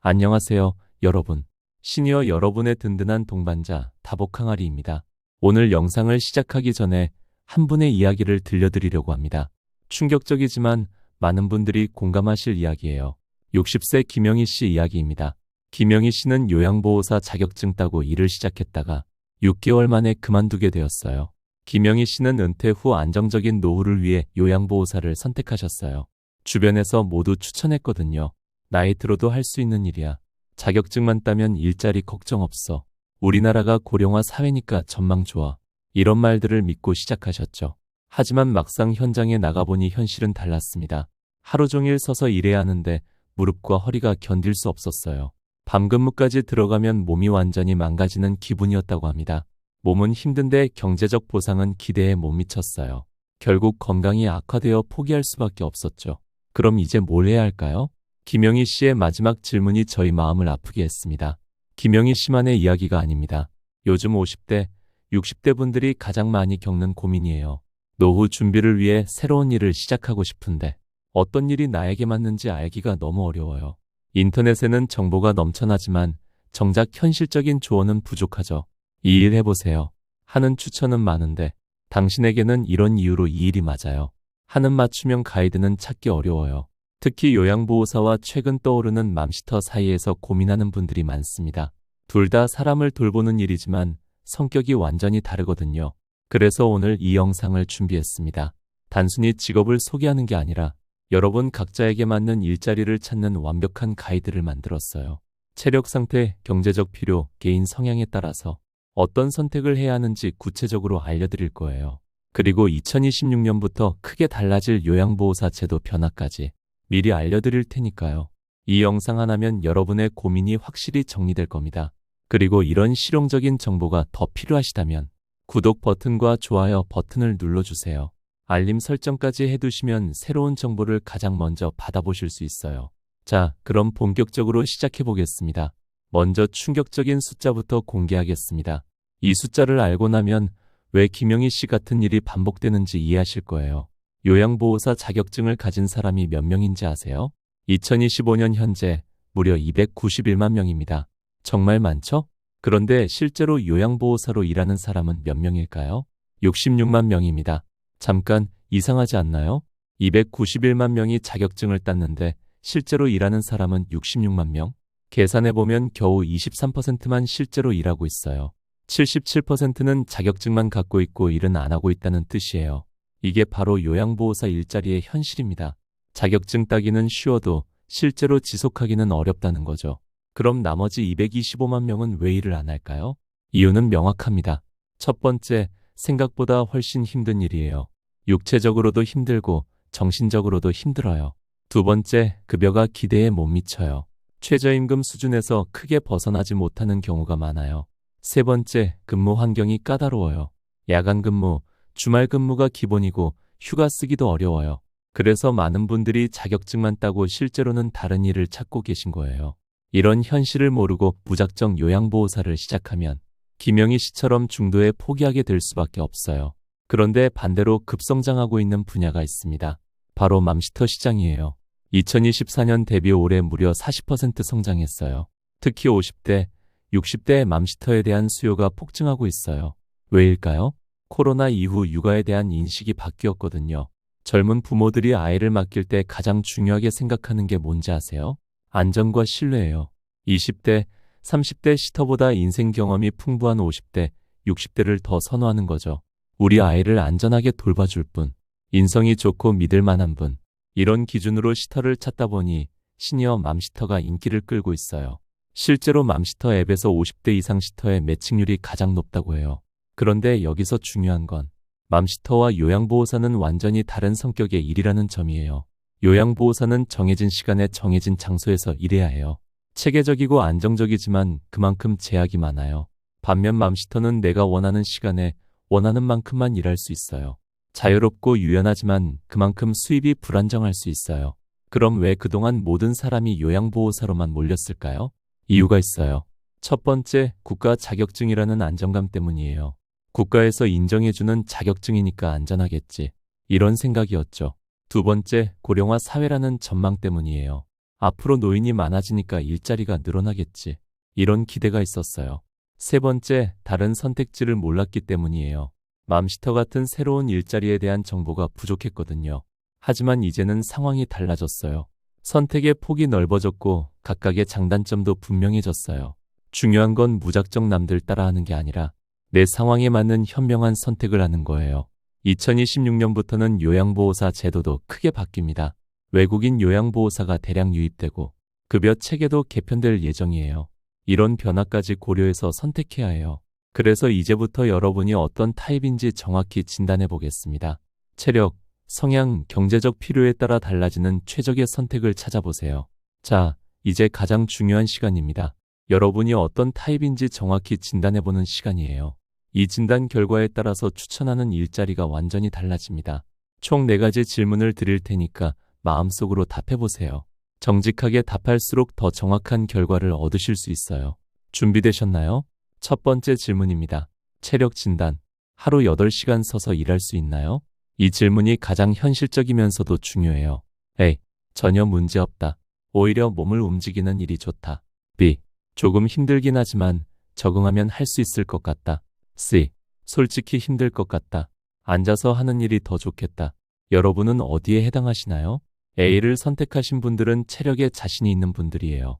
안녕하세요, 여러분. 시니어 여러분의 든든한 동반자 다복항아리입니다. 오늘 영상을 시작하기 전에 한 분의 이야기를 들려드리려고 합니다. 충격적이지만 많은 분들이 공감하실 이야기예요. 60세 김영희 씨 이야기입니다. 김영희 씨는 요양보호사 자격증 따고 일을 시작했다가 6개월 만에 그만두게 되었어요. 김영희 씨는 은퇴 후 안정적인 노후를 위해 요양보호사를 선택하셨어요. 주변에서 모두 추천했거든요. 나이 들어도 할 수 있는 일이야. 자격증만 따면 일자리 걱정 없어. 우리나라가 고령화 사회니까 전망 좋아. 이런 말들을 믿고 시작하셨죠. 하지만 막상 현장에 나가보니 현실은 달랐습니다. 하루 종일 서서 일해야 하는데 무릎과 허리가 견딜 수 없었어요. 밤근무까지 들어가면 몸이 완전히 망가지는 기분이었다고 합니다. 몸은 힘든데 경제적 보상은 기대에 못 미쳤어요. 결국 건강이 악화되어 포기할 수밖에 없었죠. 그럼 이제 뭘 해야 할까요? 김영희 씨의 마지막 질문이 저희 마음을 아프게 했습니다. 김영희 씨만의 이야기가 아닙니다. 요즘 50대, 60대 분들이 가장 많이 겪는 고민이에요. 노후 준비를 위해 새로운 일을 시작하고 싶은데 어떤 일이 나에게 맞는지 알기가 너무 어려워요. 인터넷에는 정보가 넘쳐나지만 정작 현실적인 조언은 부족하죠. 이 일 해보세요. 하는 추천은 많은데 당신에게는 이런 이유로 이 일이 맞아요. 하는 맞춤형 가이드는 찾기 어려워요. 특히 요양보호사와 최근 떠오르는 맘시터 사이에서 고민하는 분들이 많습니다. 둘 다 사람을 돌보는 일이지만 성격이 완전히 다르거든요. 그래서 오늘 이 영상을 준비했습니다. 단순히 직업을 소개하는 게 아니라 여러분 각자에게 맞는 일자리를 찾는 완벽한 가이드를 만들었어요. 체력 상태, 경제적 필요, 개인 성향에 따라서 어떤 선택을 해야 하는지 구체적으로 알려드릴 거예요. 그리고 2026년부터 크게 달라질 요양보호사 제도 변화까지 미리 알려드릴 테니까요. 이 영상 하나면 여러분의 고민이 확실히 정리될 겁니다. 그리고 이런 실용적인 정보가 더 필요하시다면 구독 버튼과 좋아요 버튼을 눌러주세요. 알림 설정까지 해두시면 새로운 정보를 가장 먼저 받아보실 수 있어요. 자, 그럼 본격적으로 시작해 보겠습니다. 먼저 충격적인 숫자부터 공개하겠습니다. 이 숫자를 알고 나면 왜 김영희 씨 같은 일이 반복되는지 이해하실 거예요. 요양보호사 자격증을 가진 사람이 몇 명인지 아세요? 2025년 현재 무려 291만 명입니다. 정말 많죠? 그런데 실제로 요양보호사로 일하는 사람은 몇 명일까요? 66만 명입니다. 잠깐 이상하지 않나요? 291만 명이 자격증을 땄는데 실제로 일하는 사람은 66만 명? 계산해보면 겨우 23%만 실제로 일하고 있어요. 77%는 자격증만 갖고 있고 일은 안 하고 있다는 뜻이에요. 이게 바로 요양보호사 일자리의 현실입니다. 자격증 따기는 쉬워도 실제로 지속하기는 어렵다는 거죠. 그럼 나머지 225만 명은 왜 일을 안 할까요? 이유는 명확합니다. 첫 번째, 생각보다 훨씬 힘든 일이에요. 육체적으로도 힘들고 정신적으로도 힘들어요. 두 번째, 급여가 기대에 못 미쳐요. 최저임금 수준에서 크게 벗어나지 못하는 경우가 많아요. 세 번째, 근무 환경이 까다로워요. 야간 근무, 주말 근무가 기본이고 휴가 쓰기도 어려워요. 그래서 많은 분들이 자격증만 따고 실제로는 다른 일을 찾고 계신 거예요. 이런 현실을 모르고 무작정 요양보호사를 시작하면 김영희 씨처럼 중도에 포기하게 될 수밖에 없어요. 그런데 반대로 급성장하고 있는 분야가 있습니다. 바로 맘시터 시장이에요. 2024년 대비 올해 무려 40% 성장했어요. 특히 50대, 60대의 맘시터에 대한 수요가 폭증하고 있어요. 왜일까요? 코로나 이후 육아에 대한 인식이 바뀌었거든요. 젊은 부모들이 아이를 맡길 때 가장 중요하게 생각하는 게 뭔지 아세요? 안전과 신뢰예요. 20대, 30대 시터보다 인생 경험이 풍부한 50대, 60대를 더 선호하는 거죠. 우리 아이를 안전하게 돌봐줄 분, 인성이 좋고 믿을 만한 분. 이런 기준으로 시터를 찾다 보니 시니어 맘시터가 인기를 끌고 있어요. 실제로 맘시터 앱에서 50대 이상 시터의 매칭률이 가장 높다고 해요. 그런데 여기서 중요한 건 맘시터와 요양보호사는 완전히 다른 성격의 일이라는 점이에요. 요양보호사는 정해진 시간에 정해진 장소에서 일해야 해요. 체계적이고 안정적이지만 그만큼 제약이 많아요. 반면 맘시터는 내가 원하는 시간에 원하는 만큼만 일할 수 있어요. 자유롭고 유연하지만 그만큼 수입이 불안정할 수 있어요. 그럼 왜 그동안 모든 사람이 요양보호사로만 몰렸을까요? 이유가 있어요. 첫 번째, 국가 자격증이라는 안정감 때문이에요. 국가에서 인정해주는 자격증이니까 안전하겠지. 이런 생각이었죠. 두 번째, 고령화 사회라는 전망 때문이에요. 앞으로 노인이 많아지니까 일자리가 늘어나겠지. 이런 기대가 있었어요. 세 번째, 다른 선택지를 몰랐기 때문이에요. 맘시터 같은 새로운 일자리에 대한 정보가 부족했거든요. 하지만 이제는 상황이 달라졌어요. 선택의 폭이 넓어졌고 각각의 장단점도 분명해졌어요. 중요한 건 무작정 남들 따라하는 게 아니라 내 상황에 맞는 현명한 선택을 하는 거예요. 2026년부터는 요양보호사 제도도 크게 바뀝니다. 외국인 요양보호사가 대량 유입되고 급여 체계도 개편될 예정이에요. 이런 변화까지 고려해서 선택해야 해요. 그래서 이제부터 여러분이 어떤 타입인지 정확히 진단해 보겠습니다. 체력, 성향, 경제적 필요에 따라 달라지는 최적의 선택을 찾아보세요. 자, 이제 가장 중요한 시간입니다. 여러분이 어떤 타입인지 정확히 진단해보는 시간이에요. 이 진단 결과에 따라서 추천하는 일자리가 완전히 달라집니다. 총 4가지 질문을 드릴 테니까 마음속으로 답해보세요. 정직하게 답할수록 더 정확한 결과를 얻으실 수 있어요. 준비되셨나요? 첫 번째 질문입니다. 체력 진단. 하루 8시간 서서 일할 수 있나요? 이 질문이 가장 현실적이면서도 중요해요. A. 전혀 문제없다. 오히려 몸을 움직이는 일이 좋다. B. 조금 힘들긴 하지만 적응하면 할 수 있을 것 같다. C. 솔직히 힘들 것 같다. 앉아서 하는 일이 더 좋겠다. 여러분은 어디에 해당하시나요? A를 선택하신 분들은 체력에 자신이 있는 분들이에요.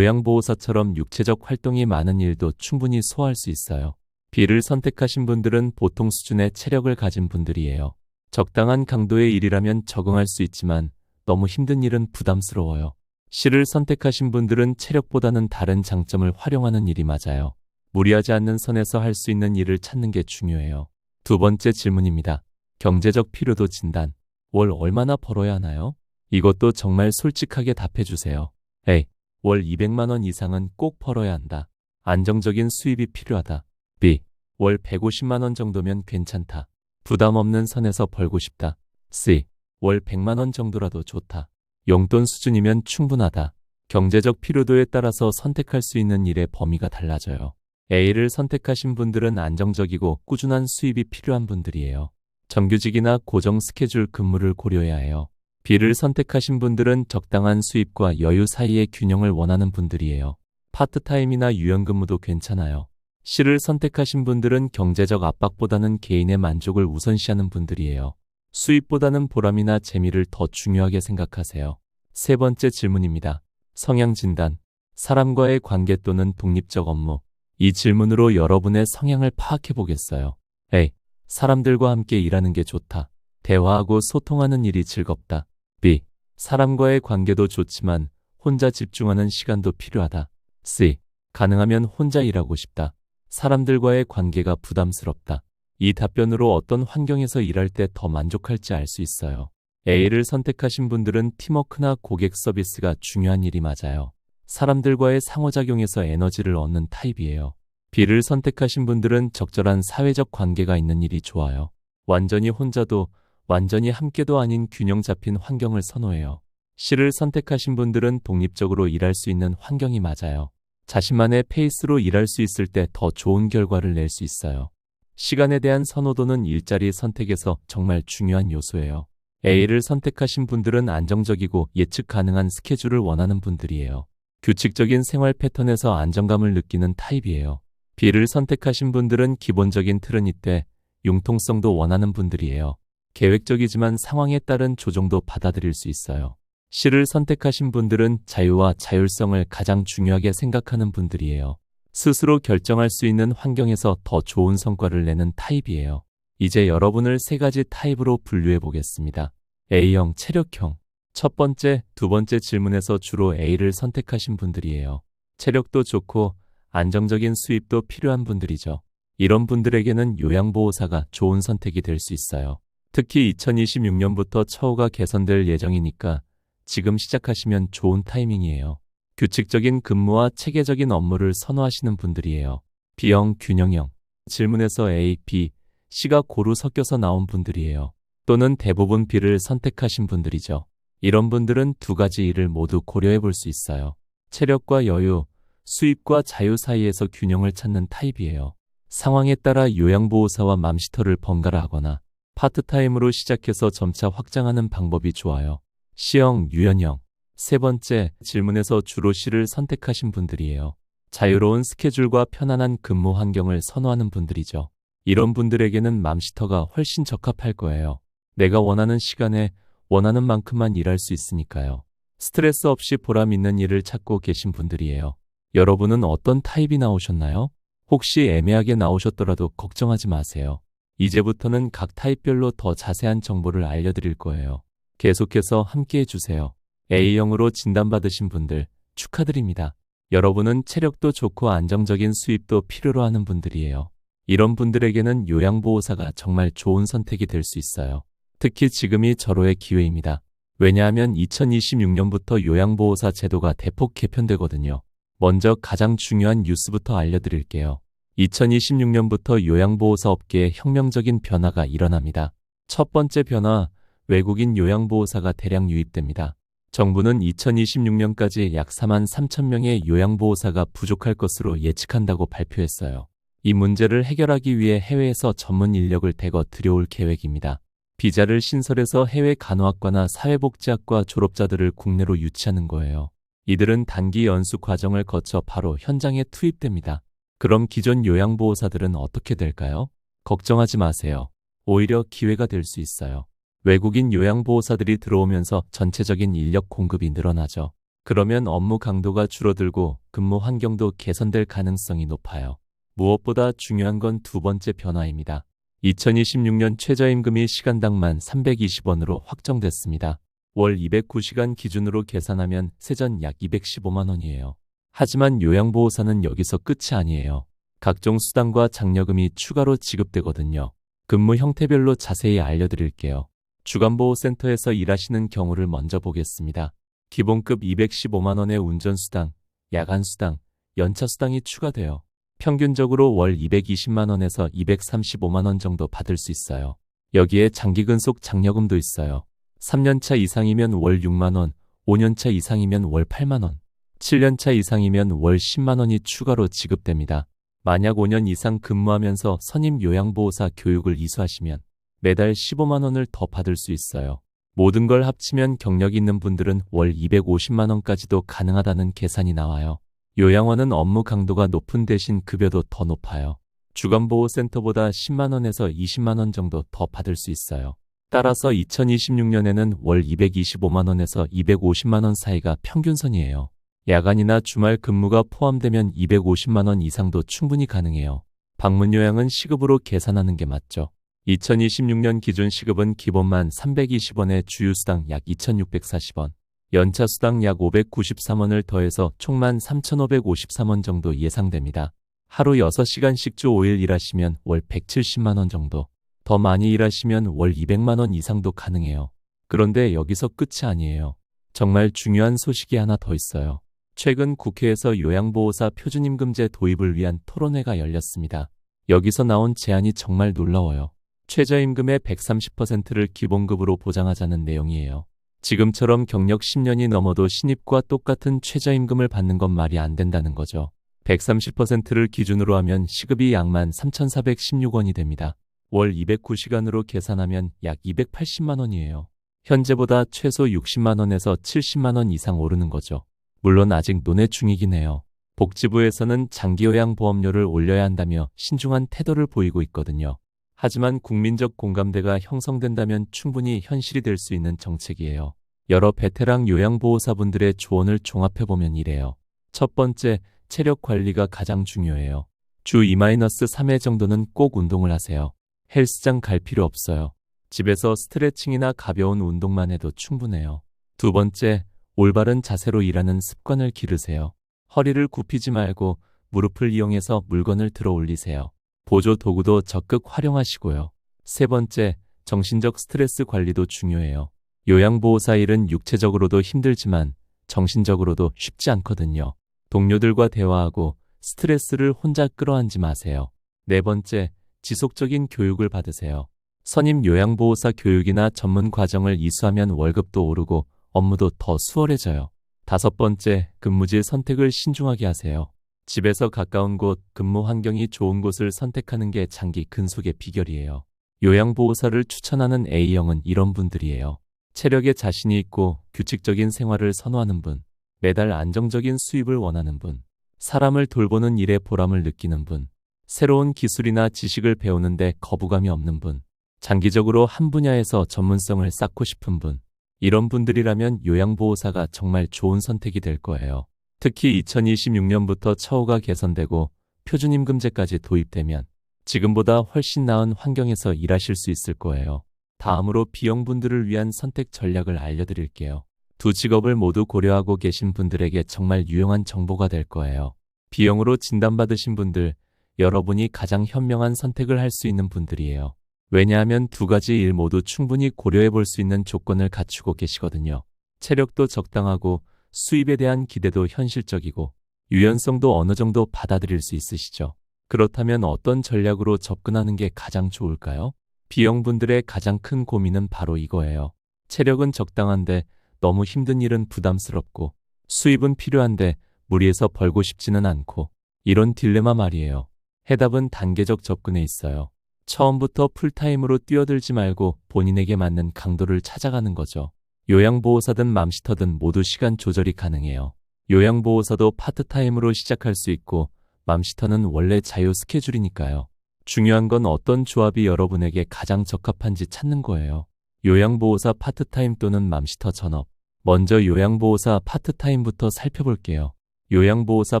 요양보호사처럼 육체적 활동이 많은 일도 충분히 소화할 수 있어요. B를 선택하신 분들은 보통 수준의 체력을 가진 분들이에요. 적당한 강도의 일이라면 적응할 수 있지만 너무 힘든 일은 부담스러워요. C를 선택하신 분들은 체력보다는 다른 장점을 활용하는 일이 맞아요. 무리하지 않는 선에서 할 수 있는 일을 찾는 게 중요해요. 두 번째 질문입니다. 경제적 필요도 진단. 월 얼마나 벌어야 하나요? 이것도 정말 솔직하게 답해주세요. A. 월 200만 원 이상은 꼭 벌어야 한다. 안정적인 수입이 필요하다. B. 월 150만 원 정도면 괜찮다. 부담 없는 선에서 벌고 싶다. C. 월 100만 원 정도라도 좋다. 용돈 수준이면 충분하다. 경제적 필요도에 따라서 선택할 수 있는 일의 범위가 달라져요. A를 선택하신 분들은 안정적이고 꾸준한 수입이 필요한 분들이에요. 정규직이나 고정 스케줄 근무를 고려해야 해요. B를 선택하신 분들은 적당한 수입과 여유 사이의 균형을 원하는 분들이에요. 파트타임이나 유연근무도 괜찮아요. C를 선택하신 분들은 경제적 압박보다는 개인의 만족을 우선시하는 분들이에요. 수입보다는 보람이나 재미를 더 중요하게 생각하세요. 세 번째 질문입니다. 성향 진단. 사람과의 관계 또는 독립적 업무. 이 질문으로 여러분의 성향을 파악해 보겠어요. A. 사람들과 함께 일하는 게 좋다. 대화하고 소통하는 일이 즐겁다. B. 사람과의 관계도 좋지만 혼자 집중하는 시간도 필요하다. C. 가능하면 혼자 일하고 싶다. 사람들과의 관계가 부담스럽다. 이 답변으로 어떤 환경에서 일할 때 더 만족할지 알 수 있어요. A를 선택하신 분들은 팀워크나 고객 서비스가 중요한 일이 맞아요. 사람들과의 상호작용에서 에너지를 얻는 타입이에요. B를 선택하신 분들은 적절한 사회적 관계가 있는 일이 좋아요. 완전히 혼자도 완전히 함께도 아닌 균형 잡힌 환경을 선호해요. C를 선택하신 분들은 독립적으로 일할 수 있는 환경이 맞아요. 자신만의 페이스로 일할 수 있을 때 더 좋은 결과를 낼 수 있어요. 시간에 대한 선호도는 일자리 선택에서 정말 중요한 요소예요. A를 선택하신 분들은 안정적이고 예측 가능한 스케줄을 원하는 분들이에요. 규칙적인 생활 패턴에서 안정감을 느끼는 타입이에요. B를 선택하신 분들은 기본적인 틀은 있되 융통성도 원하는 분들이에요. 계획적이지만 상황에 따른 조정도 받아들일 수 있어요. C를 선택하신 분들은 자유와 자율성을 가장 중요하게 생각하는 분들이에요. 스스로 결정할 수 있는 환경에서 더 좋은 성과를 내는 타입이에요. 이제 여러분을 3가지 타입으로 분류해 보겠습니다. A형, 체력형. 첫 번째, 두 번째 질문에서 주로 A를 선택하신 분들이에요. 체력도 좋고 안정적인 수입도 필요한 분들이죠. 이런 분들에게는 요양보호사가 좋은 선택이 될 수 있어요. 특히 2026년부터 처우가 개선될 예정이니까 지금 시작하시면 좋은 타이밍이에요. 규칙적인 근무와 체계적인 업무를 선호하시는 분들이에요. B형, 균형형. 질문에서 A, B, C가 고루 섞여서 나온 분들이에요. 또는 대부분 B를 선택하신 분들이죠. 이런 분들은 2가지 일을 모두 고려해 볼 수 있어요. 체력과 여유, 수입과 자유 사이에서 균형을 찾는 타입이에요. 상황에 따라 요양보호사와 맘시터를 번갈아 하거나 파트타임으로 시작해서 점차 확장하는 방법이 좋아요. C형, 유연형. 세 번째, 질문에서 주로 C를 선택하신 분들이에요. 자유로운 스케줄과 편안한 근무 환경을 선호하는 분들이죠. 이런 분들에게는 맘시터가 훨씬 적합할 거예요. 내가 원하는 시간에 원하는 만큼만 일할 수 있으니까요. 스트레스 없이 보람 있는 일을 찾고 계신 분들이에요. 여러분은 어떤 타입이 나오셨나요? 혹시 애매하게 나오셨더라도 걱정하지 마세요. 이제부터는 각 타입별로 더 자세한 정보를 알려드릴 거예요. 계속해서 함께 해주세요. A형으로 진단받으신 분들 축하드립니다. 여러분은 체력도 좋고 안정적인 수입도 필요로 하는 분들이에요. 이런 분들에게는 요양보호사가 정말 좋은 선택이 될 수 있어요. 특히 지금이 절호의 기회입니다. 왜냐하면 2026년부터 요양보호사 제도가 대폭 개편되거든요. 먼저 가장 중요한 뉴스부터 알려드릴게요. 2026년부터 요양보호사 업계에 혁명적인 변화가 일어납니다. 첫 번째 변화, 외국인 요양보호사가 대량 유입됩니다. 정부는 2026년까지 약 4만 3천 명의 요양보호사가 부족할 것으로 예측한다고 발표했어요. 이 문제를 해결하기 위해 해외에서 전문 인력을 대거 들여올 계획입니다. 비자를 신설해서 해외 간호학과나 사회복지학과 졸업자들을 국내로 유치하는 거예요. 이들은 단기 연수 과정을 거쳐 바로 현장에 투입됩니다. 그럼 기존 요양보호사들은 어떻게 될까요? 걱정하지 마세요. 오히려 기회가 될 수 있어요. 외국인 요양보호사들이 들어오면서 전체적인 인력 공급이 늘어나죠. 그러면 업무 강도가 줄어들고 근무 환경도 개선될 가능성이 높아요. 무엇보다 중요한 건 두 번째 변화입니다. 2026년 최저임금이 시간당 320원으로 확정됐습니다. 월 209시간 기준으로 계산하면 세전 약 215만 원이에요. 하지만 요양보호사는 여기서 끝이 아니에요. 각종 수당과 장려금이 추가로 지급되거든요. 근무 형태별로 자세히 알려드릴게요. 주간보호센터에서 일하시는 경우를 먼저 보겠습니다. 기본급 215만 원의 운전수당, 야간수당, 연차수당이 추가돼요. 평균적으로 월 220만 원에서 235만 원 정도 받을 수 있어요. 여기에 장기근속 장려금도 있어요. 3년차 이상이면 월 6만 원, 5년차 이상이면 월 8만 원, 7년차 이상이면 월 10만 원이 추가로 지급됩니다. 만약 5년 이상 근무하면서 선임 요양보호사 교육을 이수하시면 매달 15만 원을 더 받을 수 있어요. 모든 걸 합치면 경력 있는 분들은 월 250만 원까지도 가능하다는 계산이 나와요. 요양원은 업무 강도가 높은 대신 급여도 더 높아요. 주간보호센터보다 10만 원에서 20만 원 정도 더 받을 수 있어요. 따라서 2026년에는 월 225만 원에서 250만 원 사이가 평균선이에요. 야간이나 주말 근무가 포함되면 250만 원 이상도 충분히 가능해요. 방문요양은 시급으로 계산하는 게 맞죠. 2026년 기준 시급은 기본만 320원에 주유수당 약 2,640원, 연차수당 약 593원을 더해서 총 13,553원 정도 예상됩니다. 하루 6시간씩 주 5일 일하시면 월 170만 원 정도, 더 많이 일하시면 월 200만 원 이상도 가능해요. 그런데 여기서 끝이 아니에요. 정말 중요한 소식이 하나 더 있어요. 최근 국회에서 요양보호사 표준임금제 도입을 위한 토론회가 열렸습니다. 여기서 나온 제안이 정말 놀라워요. 최저임금의 130%를 기본급으로 보장하자는 내용이에요. 지금처럼 경력 10년이 넘어도 신입과 똑같은 최저임금을 받는 건 말이 안 된다는 거죠. 130%를 기준으로 하면 시급이 약 13,416원이 됩니다. 월 209시간으로 계산하면 약 280만 원이에요. 현재보다 최소 60만 원에서 70만 원 이상 오르는 거죠. 물론 아직 논의 중이긴 해요. 복지부에서는 장기요양보험료를 올려야 한다며 신중한 태도를 보이고 있거든요. 하지만 국민적 공감대가 형성된다면 충분히 현실이 될 수 있는 정책이에요. 여러 베테랑 요양보호사분들의 조언을 종합해보면 이래요. 첫 번째, 체력 관리가 가장 중요해요. 주 2-3회 정도는 꼭 운동을 하세요. 헬스장 갈 필요 없어요. 집에서 스트레칭이나 가벼운 운동만 해도 충분해요. 두 번째, 올바른 자세로 일하는 습관을 기르세요. 허리를 굽히지 말고 무릎을 이용해서 물건을 들어 올리세요. 보조 도구도 적극 활용하시고요. 세 번째, 정신적 스트레스 관리도 중요해요. 요양보호사 일은 육체적으로도 힘들지만 정신적으로도 쉽지 않거든요. 동료들과 대화하고 스트레스를 혼자 끌어안지 마세요. 네 번째, 지속적인 교육을 받으세요. 선임 요양보호사 교육이나 전문 과정을 이수하면 월급도 오르고 업무도 더 수월해져요. 다섯 번째, 근무지 선택을 신중하게 하세요. 집에서 가까운 곳, 근무 환경이 좋은 곳을 선택하는 게 장기 근속의 비결이에요. 요양보호사를 추천하는 A형은 이런 분들이에요. 체력에 자신이 있고 규칙적인 생활을 선호하는 분, 매달 안정적인 수입을 원하는 분, 사람을 돌보는 일에 보람을 느끼는 분, 새로운 기술이나 지식을 배우는데 거부감이 없는 분, 장기적으로 한 분야에서 전문성을 쌓고 싶은 분, 이런 분들이라면 요양보호사가 정말 좋은 선택이 될 거예요. 특히 2026년부터 처우가 개선되고 표준임금제까지 도입되면 지금보다 훨씬 나은 환경에서 일하실 수 있을 거예요. 다음으로 B형분들을 위한 선택 전략을 알려드릴게요. 두 직업을 모두 고려하고 계신 분들에게 정말 유용한 정보가 될 거예요. B형으로 진단받으신 분들, 여러분이 가장 현명한 선택을 할 수 있는 분들이에요. 왜냐하면 두 가지 일 모두 충분히 고려해 볼 수 있는 조건을 갖추고 계시거든요. 체력도 적당하고 수입에 대한 기대도 현실적이고 유연성도 어느 정도 받아들일 수 있으시죠. 그렇다면 어떤 전략으로 접근하는 게 가장 좋을까요? B형분들의 가장 큰 고민은 바로 이거예요. 체력은 적당한데 너무 힘든 일은 부담스럽고 수입은 필요한데 무리해서 벌고 싶지는 않고 이런 딜레마 말이에요. 해답은 단계적 접근에 있어요. 처음부터 풀타임으로 뛰어들지 말고 본인에게 맞는 강도를 찾아가는 거죠. 요양보호사든 맘시터든 모두 시간 조절이 가능해요. 요양보호사도 파트타임으로 시작할 수 있고 맘시터는 원래 자유 스케줄이니까요. 중요한 건 어떤 조합이 여러분에게 가장 적합한지 찾는 거예요. 요양보호사 파트타임 또는 맘시터 전업. 먼저 요양보호사 파트타임부터 살펴볼게요. 요양보호사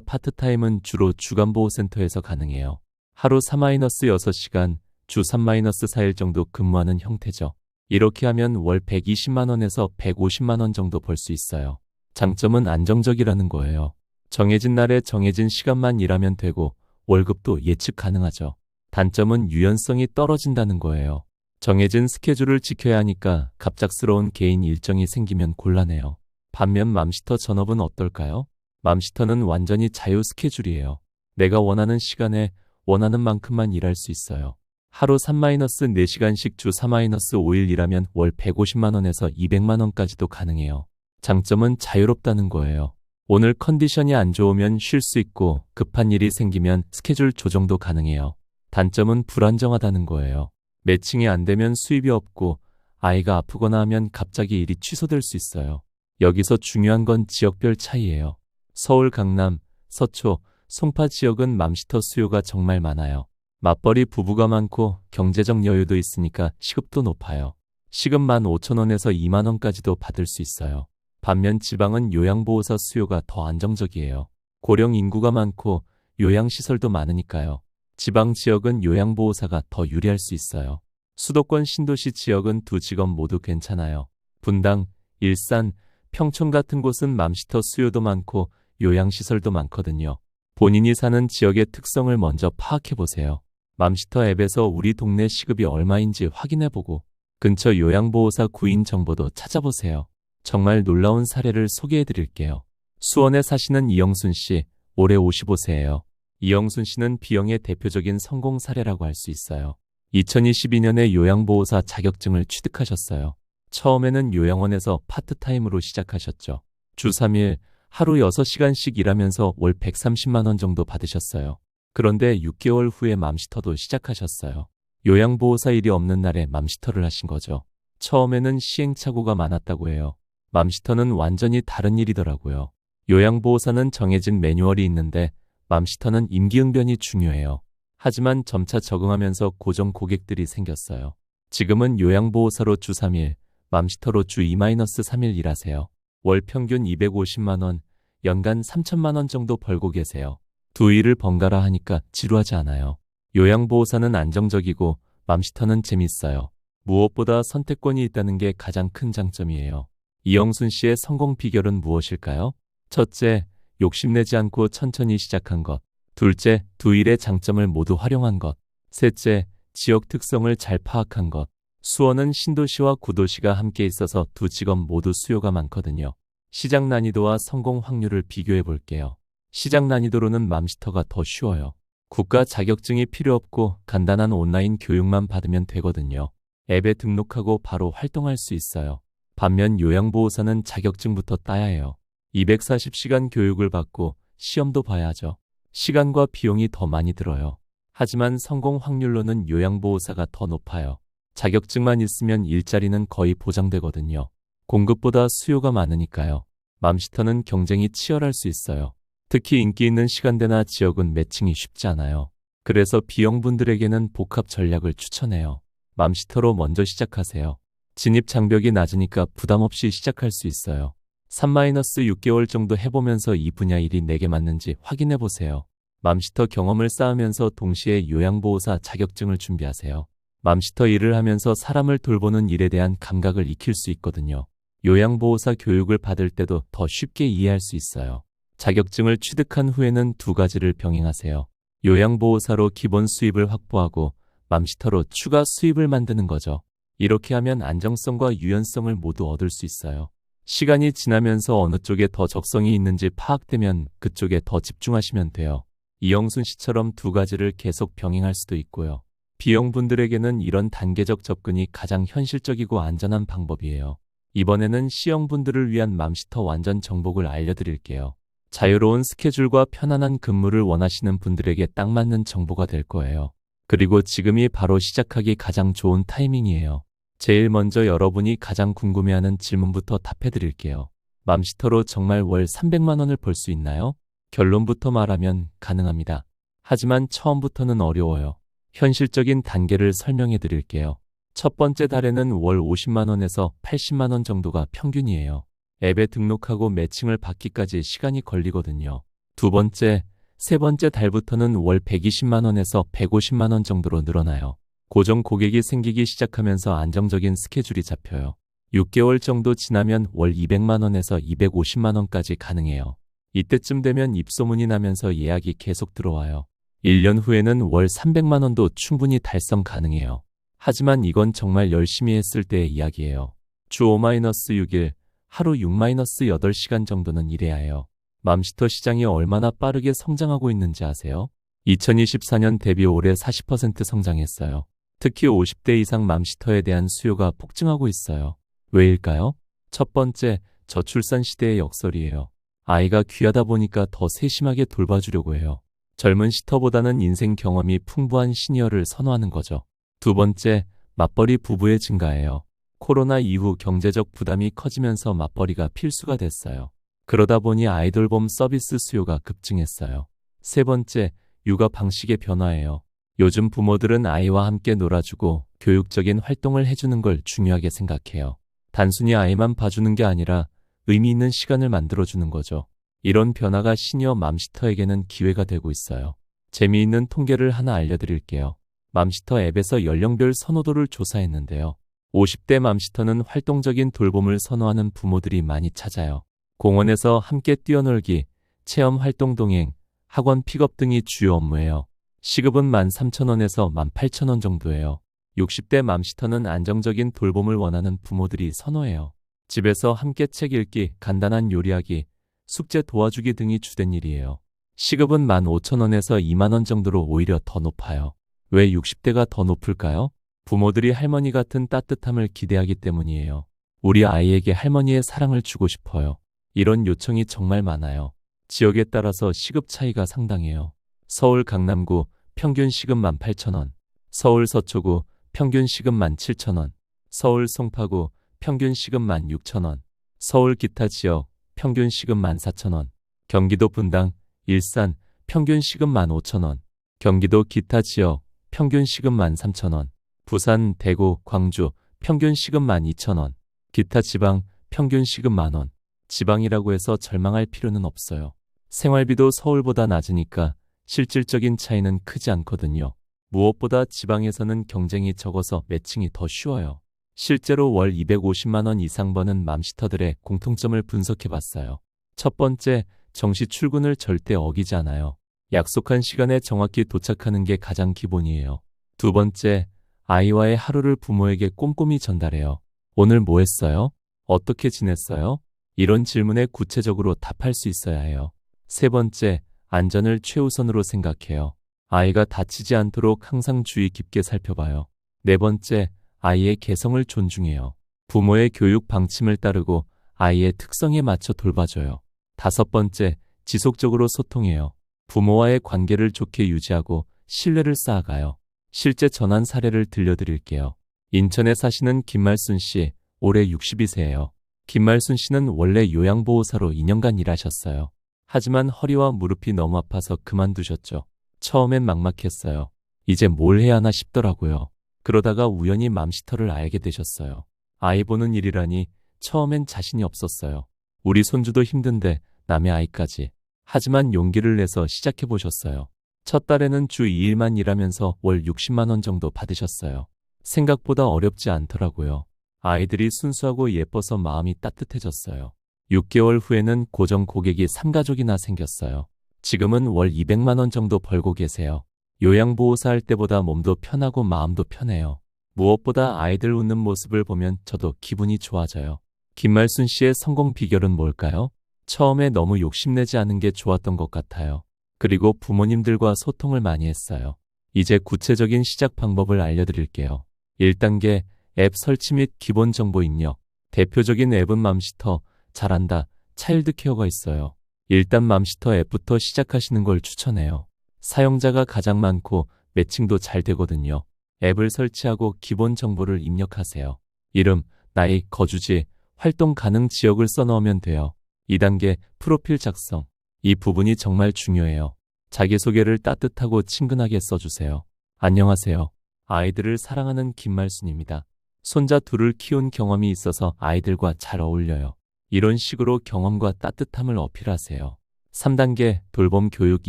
파트타임은 주로 주간보호센터에서 가능해요. 하루 4-6시간, 주 3-4일 정도 근무하는 형태죠. 이렇게 하면 월 120만 원에서 150만 원 정도 벌 수 있어요. 장점은 안정적이라는 거예요. 정해진 날에 정해진 시간만 일하면 되고 월급도 예측 가능하죠. 단점은 유연성이 떨어진다는 거예요. 정해진 스케줄을 지켜야 하니까 갑작스러운 개인 일정이 생기면 곤란해요. 반면 맘시터 전업은 어떨까요? 맘시터는 완전히 자유 스케줄이에요. 내가 원하는 시간에 원하는 만큼만 일할 수 있어요. 하루 3-4시간씩 주 4-5일 일하면 월 150만 원에서 200만 원까지도 가능해요. 장점은 자유롭다는 거예요. 오늘 컨디션이 안 좋으면 쉴 수 있고 급한 일이 생기면 스케줄 조정도 가능해요. 단점은 불안정하다는 거예요. 매칭이 안 되면 수입이 없고 아이가 아프거나 하면 갑자기 일이 취소될 수 있어요. 여기서 중요한 건 지역별 차이예요. 서울, 강남, 서초, 송파 지역은 맘시터 수요가 정말 많아요. 맞벌이 부부가 많고 경제적 여유도 있으니까 시급도 높아요. 시급 15,000원에서 2만 원까지도 받을 수 있어요. 반면 지방은 요양보호사 수요가 더 안정적이에요. 고령 인구가 많고 요양시설도 많으니까요. 지방 지역은 요양보호사가 더 유리할 수 있어요. 수도권 신도시 지역은 두 직업 모두 괜찮아요. 분당, 일산, 평촌 같은 곳은 맘시터 수요도 많고 요양시설도 많거든요. 본인이 사는 지역의 특성을 먼저 파악해보세요. 맘시터 앱에서 우리 동네 시급이 얼마인지 확인해보고 근처 요양보호사 구인 정보도 찾아보세요. 정말 놀라운 사례를 소개해드릴게요. 수원에 사시는 이영순 씨, 올해 55세예요. 이영순 씨는 B형의 대표적인 성공 사례라고 할 수 있어요. 2022년에 요양보호사 자격증을 취득하셨어요. 처음에는 요양원에서 파트타임으로 시작하셨죠. 주 3일, 하루 6시간씩 일하면서 월 130만 원 정도 받으셨어요. 그런데 6개월 후에 맘시터도 시작하셨어요. 요양보호사 일이 없는 날에 맘시터를 하신 거죠. 처음에는 시행착오가 많았다고 해요. 맘시터는 완전히 다른 일이더라고요. 요양보호사는 정해진 매뉴얼이 있는데 맘시터는 임기응변이 중요해요. 하지만 점차 적응하면서 고정 고객들이 생겼어요. 지금은 요양보호사로 주 3일, 맘시터로 주 2-3일 일하세요. 월 평균 250만 원, 연간 3천만 원 정도 벌고 계세요. 두 일을 번갈아 하니까 지루하지 않아요. 요양보호사는 안정적이고 맘시터는 재밌어요. 무엇보다 선택권이 있다는 게 가장 큰 장점이에요. 이영순 씨의 성공 비결은 무엇일까요? 첫째, 욕심내지 않고 천천히 시작한 것. 둘째, 두 일의 장점을 모두 활용한 것. 셋째, 지역 특성을 잘 파악한 것. 수원은 신도시와 구도시가 함께 있어서 두 직업 모두 수요가 많거든요. 시작 난이도와 성공 확률을 비교해 볼게요. 시작 난이도로는 맘시터가 더 쉬워요. 국가 자격증이 필요 없고 간단한 온라인 교육만 받으면 되거든요. 앱에 등록하고 바로 활동할 수 있어요. 반면 요양보호사는 자격증부터 따야 해요. 240시간 교육을 받고 시험도 봐야 하죠. 시간과 비용이 더 많이 들어요. 하지만 성공 확률로는 요양보호사가 더 높아요. 자격증만 있으면 일자리는 거의 보장되거든요. 공급보다 수요가 많으니까요. 맘시터는 경쟁이 치열할 수 있어요. 특히 인기 있는 시간대나 지역은 매칭이 쉽지 않아요. 그래서 B형분들에게는 복합 전략을 추천해요. 맘시터로 먼저 시작하세요. 진입 장벽이 낮으니까 부담 없이 시작할 수 있어요. 3-6개월 정도 해보면서 이 분야 일이 내게 맞는지 확인해보세요. 맘시터 경험을 쌓으면서 동시에 요양보호사 자격증을 준비하세요. 맘시터 일을 하면서 사람을 돌보는 일에 대한 감각을 익힐 수 있거든요. 요양보호사 교육을 받을 때도 더 쉽게 이해할 수 있어요. 자격증을 취득한 후에는 두 가지를 병행하세요. 요양보호사로 기본 수입을 확보하고 맘시터로 추가 수입을 만드는 거죠. 이렇게 하면 안정성과 유연성을 모두 얻을 수 있어요. 시간이 지나면서 어느 쪽에 더 적성이 있는지 파악되면 그쪽에 더 집중하시면 돼요. 이영순 씨처럼 두 가지를 계속 병행할 수도 있고요. B형분들에게는 이런 단계적 접근이 가장 현실적이고 안전한 방법이에요. 이번에는 C형분들을 위한 맘시터 완전 정복을 알려드릴게요. 자유로운 스케줄과 편안한 근무를 원하시는 분들에게 딱 맞는 정보가 될 거예요. 그리고 지금이 바로 시작하기 가장 좋은 타이밍이에요. 제일 먼저 여러분이 가장 궁금해하는 질문부터 답해드릴게요. 맘시터로 정말 월 300만 원을 벌 수 있나요? 결론부터 말하면 가능합니다. 하지만 처음부터는 어려워요. 현실적인 단계를 설명해 드릴게요. 첫 번째 달에는 월 50만 원에서 80만 원 정도가 평균이에요. 앱에 등록하고 매칭을 받기까지 시간이 걸리거든요. 두 번째, 세 번째 달부터는 월 120만 원에서 150만 원 정도로 늘어나요. 고정 고객이 생기기 시작하면서 안정적인 스케줄이 잡혀요. 6개월 정도 지나면 월 200만 원에서 250만 원까지 가능해요. 이때쯤 되면 입소문이 나면서 예약이 계속 들어와요. 1년 후에는 월 300만 원도 충분히 달성 가능해요. 하지만 이건 정말 열심히 했을 때의 이야기예요. 주 5-6일, 하루 6-8시간 정도는 일해야 해요. 맘시터 시장이 얼마나 빠르게 성장하고 있는지 아세요? 2024년 대비 올해 40% 성장했어요. 특히 50대 이상 맘시터에 대한 수요가 폭증하고 있어요. 왜일까요? 첫 번째, 저출산 시대의 역설이에요. 아이가 귀하다 보니까 더 세심하게 돌봐주려고 해요. 젊은 시터보다는 인생 경험이 풍부한 시니어를 선호하는 거죠. 두 번째, 맞벌이 부부의 증가예요. 코로나 이후 경제적 부담이 커지면서 맞벌이가 필수가 됐어요. 그러다 보니 아이돌봄 서비스 수요가 급증했어요. 세 번째, 육아 방식의 변화예요. 요즘 부모들은 아이와 함께 놀아주고 교육적인 활동을 해주는 걸 중요하게 생각해요. 단순히 아이만 봐주는 게 아니라 의미 있는 시간을 만들어주는 거죠. 이런 변화가 시니어 맘시터에게는 기회가 되고 있어요. 재미있는 통계를 하나 알려드릴게요. 맘시터 앱에서 연령별 선호도를 조사했는데요. 50대 맘시터는 활동적인 돌봄을 선호하는 부모들이 많이 찾아요. 공원에서 함께 뛰어놀기, 체험 활동 동행, 학원 픽업 등이 주요 업무예요. 시급은 13,000원에서 18,000원 정도예요. 60대 맘시터는 안정적인 돌봄을 원하는 부모들이 선호해요. 집에서 함께 책 읽기, 간단한 요리하기, 숙제 도와주기 등이 주된 일이에요. 시급은 15,000원에서 2만원 정도로 오히려 더 높아요. 왜 60대가 더 높을까요? 부모들이 할머니 같은 따뜻함을 기대하기 때문이에요. 우리 아이에게 할머니의 사랑을 주고 싶어요. 이런 요청이 정말 많아요. 지역에 따라서 시급 차이가 상당해요. 서울 강남구 평균 시급 18,000원, 서울 서초구 평균 시급 17,000원, 서울 송파구 평균 시급 16,000원, 서울 기타 지역 평균 시급 14,000원, 경기도 분당, 일산 평균 시급 15,000원, 경기도 기타 지역 평균 시급 13,000원, 부산, 대구, 광주 평균 시급 12,000원, 기타 지방 평균 시급 만원. 지방이라고 해서 절망할 필요는 없어요. 생활비도 서울보다 낮으니까 실질적인 차이는 크지 않거든요. 무엇보다 지방에서는 경쟁이 적어서 매칭이 더 쉬워요. 실제로 월 250만 원 이상 버는 맘시터들의 공통점을 분석해봤어요. 첫 번째, 정시 출근을 절대 어기지 않아요. 약속한 시간에 정확히 도착하는 게 가장 기본이에요. 두 번째, 아이와의 하루를 부모에게 꼼꼼히 전달해요. 오늘 뭐 했어요? 어떻게 지냈어요? 이런 질문에 구체적으로 답할 수 있어야 해요. 세 번째, 안전을 최우선으로 생각해요. 아이가 다치지 않도록 항상 주의 깊게 살펴봐요. 네 번째, 아이의 개성을 존중해요. 부모의 교육 방침을 따르고 아이의 특성에 맞춰 돌봐줘요. 다섯 번째, 지속적으로 소통해요. 부모와의 관계를 좋게 유지하고 신뢰를 쌓아가요. 실제 전환 사례를 들려드릴게요. 인천에 사시는 김말순 씨, 올해 62세예요. 김말순 씨는 원래 요양보호사로 2년간 일하셨어요. 하지만 허리와 무릎이 너무 아파서 그만두셨죠. 처음엔 막막했어요. 이제 뭘 해야 하나 싶더라고요. 그러다가 우연히 맘시터를 알게 되셨어요. 아이 보는 일이라니 처음엔 자신이 없었어요. 우리 손주도 힘든데 남의 아이까지. 하지만 용기를 내서 시작해보셨어요. 첫 달에는 주 2일만 일하면서 월 60만 원 정도 받으셨어요. 생각보다 어렵지 않더라고요. 아이들이 순수하고 예뻐서 마음이 따뜻해졌어요. 6개월 후에는 고정 고객이 3가족이나 생겼어요. 지금은 월 200만 원 정도 벌고 계세요. 요양보호사 할 때보다 몸도 편하고 마음도 편해요. 무엇보다 아이들 웃는 모습을 보면 저도 기분이 좋아져요. 김말순 씨의 성공 비결은 뭘까요? 처음에 너무 욕심내지 않은 게 좋았던 것 같아요. 그리고 부모님들과 소통을 많이 했어요. 이제 구체적인 시작 방법을 알려드릴게요. 1단계 앱 설치 및 기본 정보 입력. 대표적인 앱은 맘시터, 잘한다, 차일드케어가 있어요. 일단 맘시터 앱부터 시작하시는 걸 추천해요. 사용자가 가장 많고 매칭도 잘 되거든요. 앱을 설치하고 기본 정보를 입력하세요. 이름, 나이, 거주지, 활동 가능 지역을 써넣으면 돼요. 2단계 프로필 작성. 이 부분이 정말 중요해요. 자기소개를 따뜻하고 친근하게 써주세요. 안녕하세요. 아이들을 사랑하는 김말순입니다. 손자 둘을 키운 경험이 있어서 아이들과 잘 어울려요. 이런 식으로 경험과 따뜻함을 어필하세요. 3단계 돌봄 교육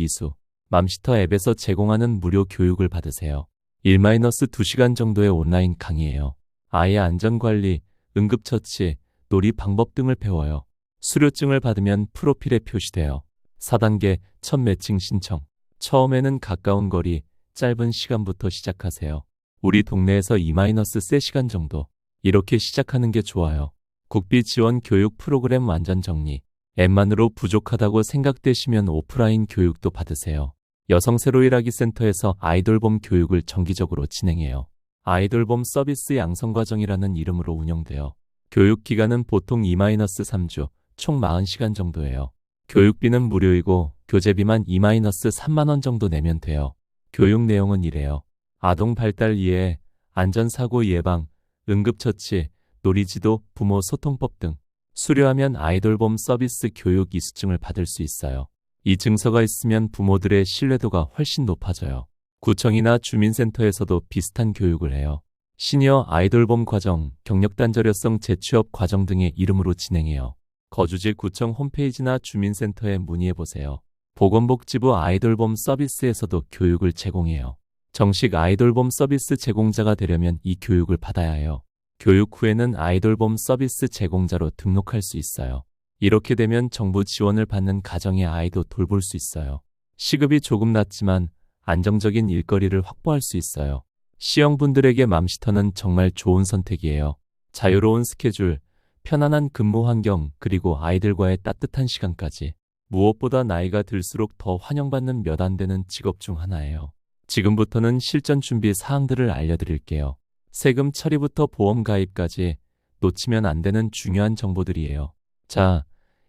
이수. 맘시터 앱에서 제공하는 무료 교육을 받으세요. 1-2시간 정도의 온라인 강의예요. 아이의 안전관리, 응급처치, 놀이 방법 등을 배워요. 수료증을 받으면 프로필에 표시돼요. 4단계 첫 매칭 신청. 처음에는 가까운 거리, 짧은 시간부터 시작하세요. 우리 동네에서 2-3시간 정도. 이렇게 시작하는 게 좋아요. 국비 지원 교육 프로그램 완전 정리. 앱만으로 부족하다고 생각되시면 오프라인 교육도 받으세요. 여성 세로일하기 센터에서 아이돌봄 교육을 정기적으로 진행해요. 아이돌봄 서비스 양성과정이라는 이름으로 운영돼요. 교육 기간은 보통 2-3주, 총 40시간 정도예요. 교육비는 무료이고 교재비만 2-3만 원 정도 내면 돼요. 교육 내용은 이래요. 아동 발달 이해, 안전사고 예방, 응급처치, 놀이지도, 부모 소통법 등. 수료하면 아이돌봄 서비스 교육 이수증을 받을 수 있어요. 이 증서가 있으면 부모들의 신뢰도가 훨씬 높아져요. 구청이나 주민센터에서도 비슷한 교육을 해요. 시니어 아이돌봄 과정, 경력단절여성 재취업 과정 등의 이름으로 진행해요. 거주지 구청 홈페이지나 주민센터에 문의해보세요. 보건복지부 아이돌봄 서비스에서도 교육을 제공해요. 정식 아이돌봄 서비스 제공자가 되려면 이 교육을 받아야 해요. 교육 후에는 아이돌봄 서비스 제공자로 등록할 수 있어요. 이렇게 되면 정부 지원을 받는 가정의 아이도 돌볼 수 있어요. 시급이 조금 낮지만 안정적인 일거리를 확보할 수 있어요. C형분들에게 맘시터는 정말 좋은 선택이에요. 자유로운 스케줄, 편안한 근무 환경, 그리고 아이들과의 따뜻한 시간까지. 무엇보다 나이가 들수록 더 환영받는 몇 안 되는 직업 중 하나예요. 지금부터는 실전 준비 사항들을 알려드릴게요. 세금 처리부터 보험 가입까지 놓치면 안 되는 중요한 정보들이에요. 자,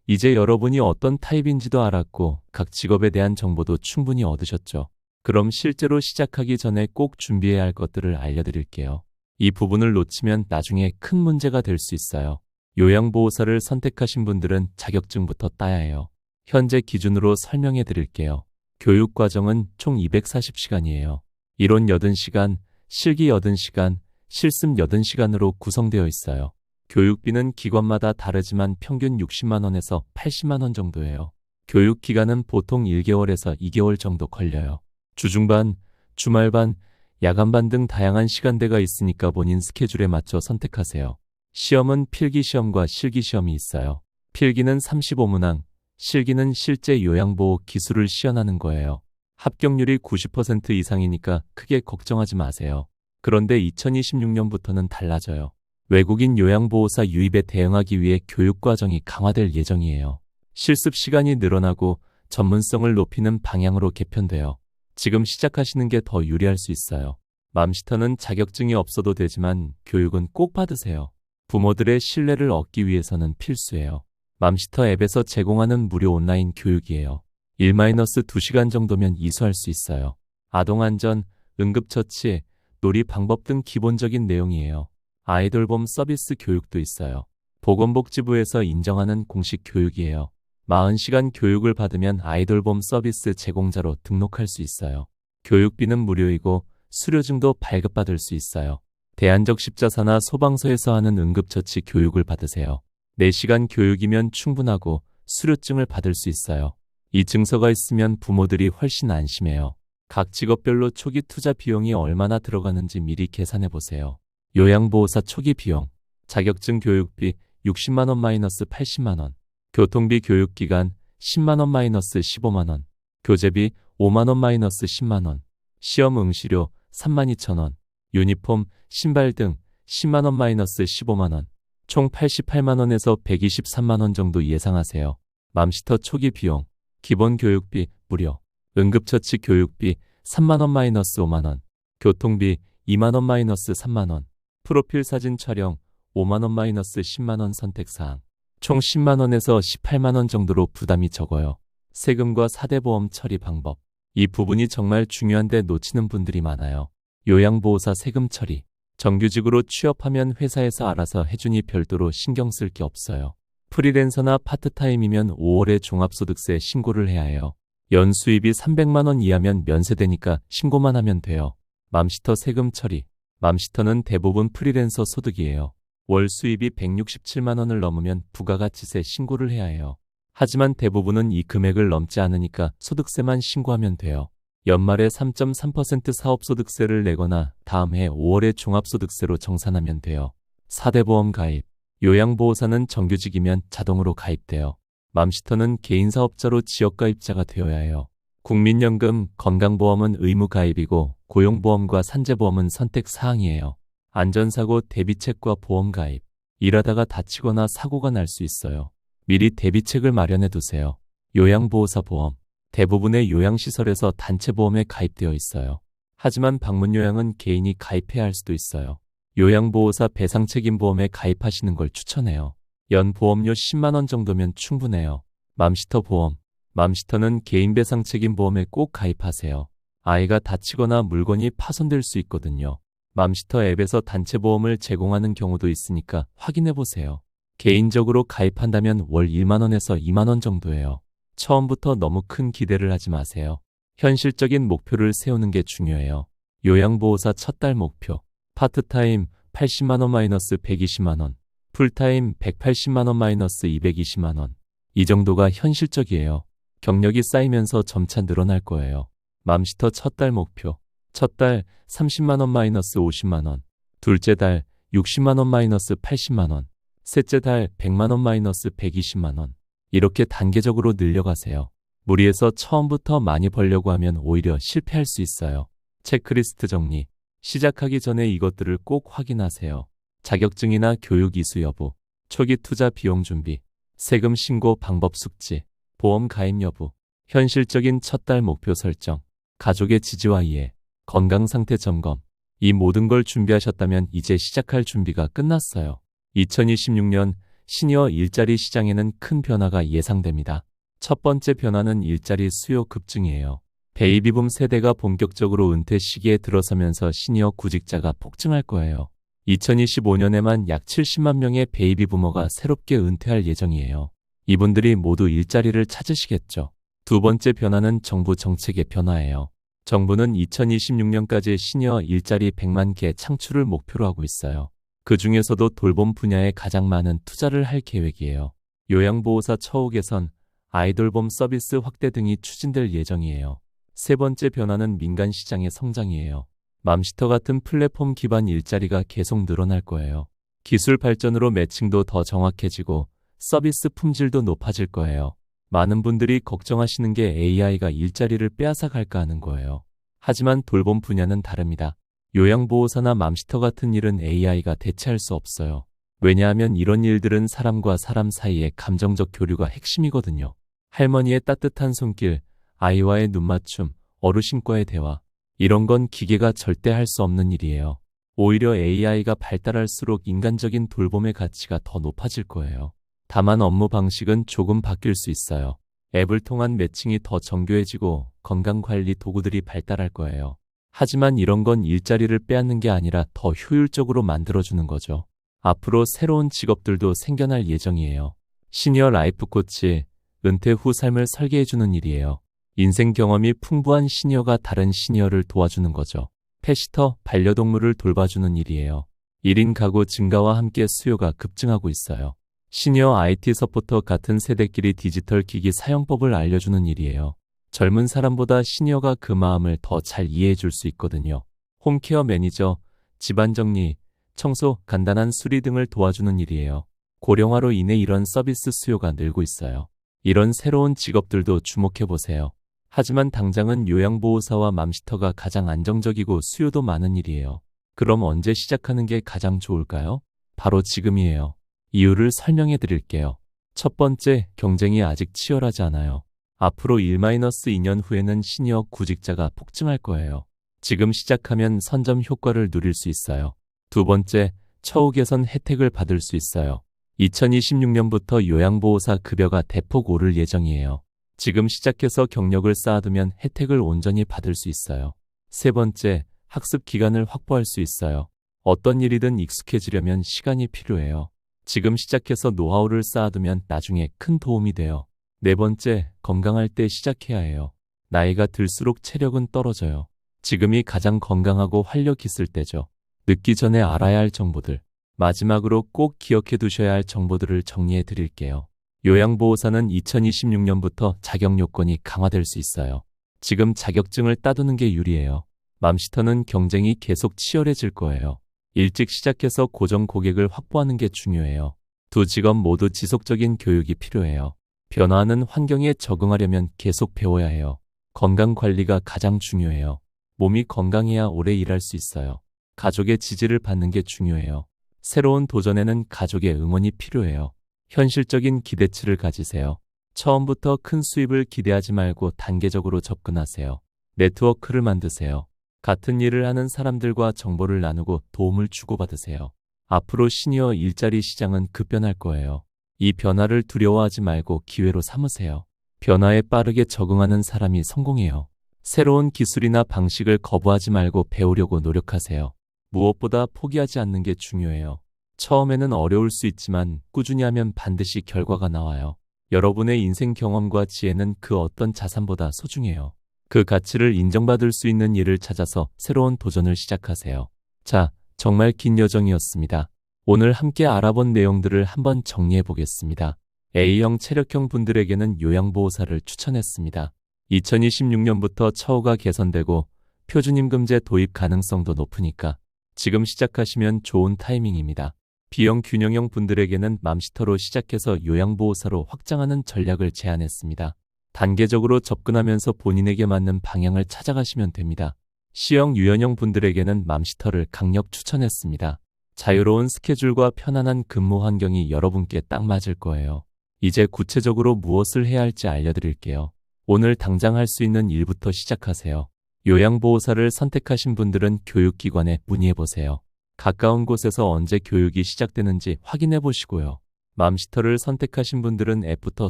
이제 여러분이 어떤 타입인지도 알았고 각 직업에 대한 정보도 충분히 얻으셨죠? 그럼 실제로 시작하기 전에 꼭 준비해야 할 것들을 알려드릴게요. 이 부분을 놓치면 나중에 큰 문제가 될 수 있어요. 요양보호사를 선택하신 분들은 자격증부터 따야 해요. 현재 기준으로 설명해 드릴게요. 교육과정은 총 240시간이에요. 이론 80시간, 실기 80시간, 실습 80시간으로 구성되어 있어요. 교육비는 기관마다 다르지만 평균 60만 원에서 80만 원 정도예요. 교육 기간은 보통 1개월에서 2개월 정도 걸려요. 주중반, 주말반, 야간반 등 다양한 시간대가 있으니까 본인 스케줄에 맞춰 선택하세요. 시험은 필기시험과 실기시험이 있어요. 필기는 35문항, 실기는 실제 요양보호 기술을 시연하는 거예요. 합격률이 90% 이상이니까 크게 걱정하지 마세요. 그런데 2026년부터는 달라져요. 외국인 요양보호사 유입에 대응하기 위해 교육과정이 강화될 예정이에요. 실습 시간이 늘어나고 전문성을 높이는 방향으로 개편돼요. 지금 시작하시는 게 더 유리할 수 있어요. 맘시터는 자격증이 없어도 되지만 교육은 꼭 받으세요. 부모들의 신뢰를 얻기 위해서는 필수예요. 맘시터 앱에서 제공하는 무료 온라인 교육이에요. 1-2시간 정도면 이수할 수 있어요. 아동안전, 응급처치, 놀이 방법 등 기본적인 내용이에요. 아이돌봄 서비스 교육도 있어요. 보건복지부에서 인정하는 공식 교육이에요. 40시간 교육을 받으면 아이돌봄 서비스 제공자로 등록할 수 있어요. 교육비는 무료이고 수료증도 발급받을 수 있어요. 대안적 십자사나 소방서에서 하는 응급처치 교육을 받으세요. 4시간 교육이면 충분하고 수료증을 받을 수 있어요. 이 증서가 있으면 부모들이 훨씬 안심해요. 각 직업별로 초기 투자 비용이 얼마나 들어가는지 미리 계산해 보세요. 요양보호사 초기 비용, 자격증 교육비 60만 원 마이너스 80만 원, 교통비 교육기간 10만 원 마이너스 15만 원, 교재비 5만 원 마이너스 10만 원, 시험 응시료 3만 2천 원, 유니폼, 신발 등 10만 원 마이너스 15만 원, 총 88만 원에서 123만 원 정도 예상하세요. 맘시터 초기 비용, 기본 교육비 무료, 응급처치 교육비 3만 원 마이너스 5만 원, 교통비 2만 원 마이너스 3만 원, 프로필 사진 촬영 5만 원 마이너스 10만 원 선택사항, 총 10만 원에서 18만 원 정도로 부담이 적어요. 세금과 4대 보험 처리 방법. 이 부분이 정말 중요한데 놓치는 분들이 많아요. 요양보호사 세금 처리. 정규직으로 취업하면 회사에서 알아서 해주니 별도로 신경 쓸 게 없어요. 프리랜서나 파트타임이면 5월에 종합소득세 신고를 해야 해요. 연수입이 300만 원 이하면 면세되니까 신고만 하면 돼요. 맘시터 세금 처리. 맘시터는 대부분 프리랜서 소득이에요. 월 수입이 167만 원을 넘으면 부가가치세 신고를 해야 해요. 하지만 대부분은 이 금액을 넘지 않으니까 소득세만 신고하면 돼요. 연말에 3.3% 사업소득세를 내거나 다음 해 5월에 종합소득세로 정산하면 돼요. 4대 보험 가입. 요양보호사는 정규직이면 자동으로 가입돼요. 맘시터는 개인사업자로 지역가입자가 되어야 해요. 국민연금, 건강보험은 의무가입이고 고용보험과 산재보험은 선택사항이에요. 안전사고 대비책과 보험가입. 일하다가 다치거나 사고가 날 수 있어요. 미리 대비책을 마련해 두세요. 요양보호사 보험. 대부분의 요양시설에서 단체보험에 가입되어 있어요. 하지만 방문요양은 개인이 가입해야 할 수도 있어요. 요양보호사 배상책임보험에 가입하시는 걸 추천해요. 연 보험료 10만 원 정도면 충분해요. 맘시터 보험. 맘시터는 개인 배상책임보험에 꼭 가입하세요. 아이가 다치거나 물건이 파손될 수 있거든요. 맘시터 앱에서 단체보험을 제공하는 경우도 있으니까 확인해보세요. 개인적으로 가입한다면 월 1만 원에서 2만 원 정도예요. 처음부터 너무 큰 기대를 하지 마세요. 현실적인 목표를 세우는 게 중요해요. 요양보호사 첫 달 목표. 파트타임 80만 원 마이너스 120만 원, 풀타임 180만 원 마이너스 220만 원. 이 정도가 현실적이에요. 경력이 쌓이면서 점차 늘어날 거예요. 맘시터 첫 달 목표. 첫 달 30만 원 마이너스 50만 원, 둘째 달 60만 원 마이너스 80만 원, 셋째 달 100만 원 마이너스 120만 원. 이렇게 단계적으로 늘려가세요. 무리해서 처음부터 많이 벌려고 하면 오히려 실패할 수 있어요. 체크리스트 정리. 시작하기 전에 이것들을 꼭 확인하세요. 자격증이나 교육 이수 여부, 초기 투자 비용 준비, 세금 신고 방법 숙지, 보험 가입 여부, 현실적인 첫 달 목표 설정, 가족의 지지와 이해, 건강 상태 점검. 이 모든 걸 준비하셨다면 이제 시작할 준비가 끝났어요. 2026년 시니어 일자리 시장에는 큰 변화가 예상됩니다. 첫 번째 변화는 일자리 수요 급증이에요. 베이비붐 세대가 본격적으로 은퇴 시기에 들어서면서 시니어 구직자가 폭증할 거예요. 2025년에만 약 70만 명의 베이비부머가 새롭게 은퇴할 예정이에요. 이분들이 모두 일자리를 찾으시겠죠. 두 번째 변화는 정부 정책의 변화예요. 정부는 2026년까지 시니어 일자리 100만 개 창출을 목표로 하고 있어요. 그 중에서도 돌봄 분야에 가장 많은 투자를 할 계획이에요. 요양보호사 처우 개선, 아이돌봄 서비스 확대 등이 추진될 예정이에요. 세 번째 변화는 민간 시장의 성장이에요. 맘시터 같은 플랫폼 기반 일자리가 계속 늘어날 거예요. 기술 발전으로 매칭도 더 정확해지고 서비스 품질도 높아질 거예요. 많은 분들이 걱정하시는 게 AI가 일자리를 빼앗아 갈까 하는 거예요. 하지만 돌봄 분야는 다릅니다. 요양보호사나 맘시터 같은 일은 AI가 대체할 수 없어요. 왜냐하면 이런 일들은 사람과 사람 사이의 감정적 교류가 핵심이거든요. 할머니의 따뜻한 손길, 아이와의 눈맞춤, 어르신과의 대화. 이런 건 기계가 절대 할 수 없는 일이에요. 오히려 AI가 발달할수록 인간적인 돌봄의 가치가 더 높아질 거예요. 다만 업무 방식은 조금 바뀔 수 있어요. 앱을 통한 매칭이 더 정교해지고 건강관리 도구들이 발달할 거예요. 하지만 이런 건 일자리를 빼앗는 게 아니라 더 효율적으로 만들어주는 거죠. 앞으로 새로운 직업들도 생겨날 예정이에요. 시니어 라이프 코치, 은퇴 후 삶을 설계해주는 일이에요. 인생 경험이 풍부한 시니어가 다른 시니어를 도와주는 거죠. 펫시터, 반려동물을 돌봐주는 일이에요. 1인 가구 증가와 함께 수요가 급증하고 있어요. 시니어 IT 서포터, 같은 세대끼리 디지털 기기 사용법을 알려주는 일이에요. 젊은 사람보다 시니어가 그 마음을 더 잘 이해해 줄 수 있거든요. 홈케어 매니저, 집안 정리, 청소, 간단한 수리 등을 도와주는 일이에요. 고령화로 인해 이런 서비스 수요가 늘고 있어요. 이런 새로운 직업들도 주목해 보세요. 하지만 당장은 요양보호사와 맘시터가 가장 안정적이고 수요도 많은 일이에요. 그럼 언제 시작하는 게 가장 좋을까요? 바로 지금이에요. 이유를 설명해 드릴게요. 첫 번째, 경쟁이 아직 치열하지 않아요. 앞으로 1-2년 후에는 시니어 구직자가 폭증할 거예요. 지금 시작하면 선점 효과를 누릴 수 있어요. 두 번째, 처우 개선 혜택을 받을 수 있어요. 2026년부터 요양보호사 급여가 대폭 오를 예정이에요. 지금 시작해서 경력을 쌓아두면 혜택을 온전히 받을 수 있어요. 세 번째, 학습 기간을 확보할 수 있어요. 어떤 일이든 익숙해지려면 시간이 필요해요. 지금 시작해서 노하우를 쌓아두면 나중에 큰 도움이 돼요. 네 번째, 건강할 때 시작해야 해요. 나이가 들수록 체력은 떨어져요. 지금이 가장 건강하고 활력 있을 때죠. 늦기 전에 알아야 할 정보들. 마지막으로 꼭 기억해 두셔야 할 정보들을 정리해 드릴게요. 요양보호사는 2026년부터 자격 요건이 강화될 수 있어요. 지금 자격증을 따두는 게 유리해요. 맘시터는 경쟁이 계속 치열해질 거예요. 일찍 시작해서 고정 고객을 확보하는 게 중요해요. 두 직업 모두 지속적인 교육이 필요해요. 변화하는 환경에 적응하려면 계속 배워야 해요. 건강 관리가 가장 중요해요. 몸이 건강해야 오래 일할 수 있어요. 가족의 지지를 받는 게 중요해요. 새로운 도전에는 가족의 응원이 필요해요. 현실적인 기대치를 가지세요. 처음부터 큰 수입을 기대하지 말고 단계적으로 접근하세요. 네트워크를 만드세요. 같은 일을 하는 사람들과 정보를 나누고 도움을 주고받으세요. 앞으로 시니어 일자리 시장은 급변할 거예요. 이 변화를 두려워하지 말고 기회로 삼으세요. 변화에 빠르게 적응하는 사람이 성공해요. 새로운 기술이나 방식을 거부하지 말고 배우려고 노력하세요. 무엇보다 포기하지 않는 게 중요해요. 처음에는 어려울 수 있지만 꾸준히 하면 반드시 결과가 나와요. 여러분의 인생 경험과 지혜는 그 어떤 자산보다 소중해요. 그 가치를 인정받을 수 있는 일을 찾아서 새로운 도전을 시작하세요. 자, 정말 긴 여정이었습니다. 오늘 함께 알아본 내용들을 한번 정리해 보겠습니다. A형 체력형 분들에게는 요양보호사를 추천했습니다. 2026년부터 처우가 개선되고 표준임금제 도입 가능성도 높으니까 지금 시작하시면 좋은 타이밍입니다. B형 균형형 분들에게는 맘시터로 시작해서 요양보호사로 확장하는 전략을 제안했습니다. 단계적으로 접근하면서 본인에게 맞는 방향을 찾아가시면 됩니다. C형 유연형 분들에게는 맘시터를 강력 추천했습니다. 자유로운 스케줄과 편안한 근무 환경이 여러분께 딱 맞을 거예요. 이제 구체적으로 무엇을 해야 할지 알려드릴게요. 오늘 당장 할 수 있는 일부터 시작하세요. 요양보호사를 선택하신 분들은 교육기관에 문의해보세요. 가까운 곳에서 언제 교육이 시작되는지 확인해보시고요. 맘시터를 선택하신 분들은 앱부터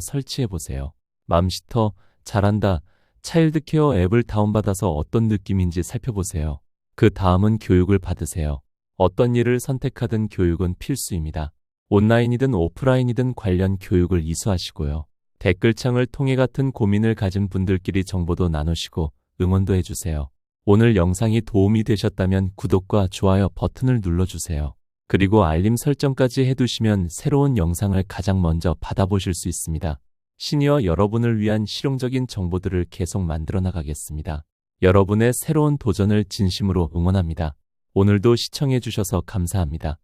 설치해보세요. 맘시터, 잘한다, 차일드케어 앱을 다운받아서 어떤 느낌인지 살펴보세요. 그 다음은 교육을 받으세요. 어떤 일을 선택하든 교육은 필수입니다. 온라인이든 오프라인이든 관련 교육을 이수하시고요. 댓글창을 통해 같은 고민을 가진 분들끼리 정보도 나누시고 응원도 해주세요. 오늘 영상이 도움이 되셨다면 구독과 좋아요 버튼을 눌러주세요. 그리고 알림 설정까지 해두시면 새로운 영상을 가장 먼저 받아보실 수 있습니다. 시니어 여러분을 위한 실용적인 정보들을 계속 만들어 나가겠습니다. 여러분의 새로운 도전을 진심으로 응원합니다. 오늘도 시청해 주셔서 감사합니다.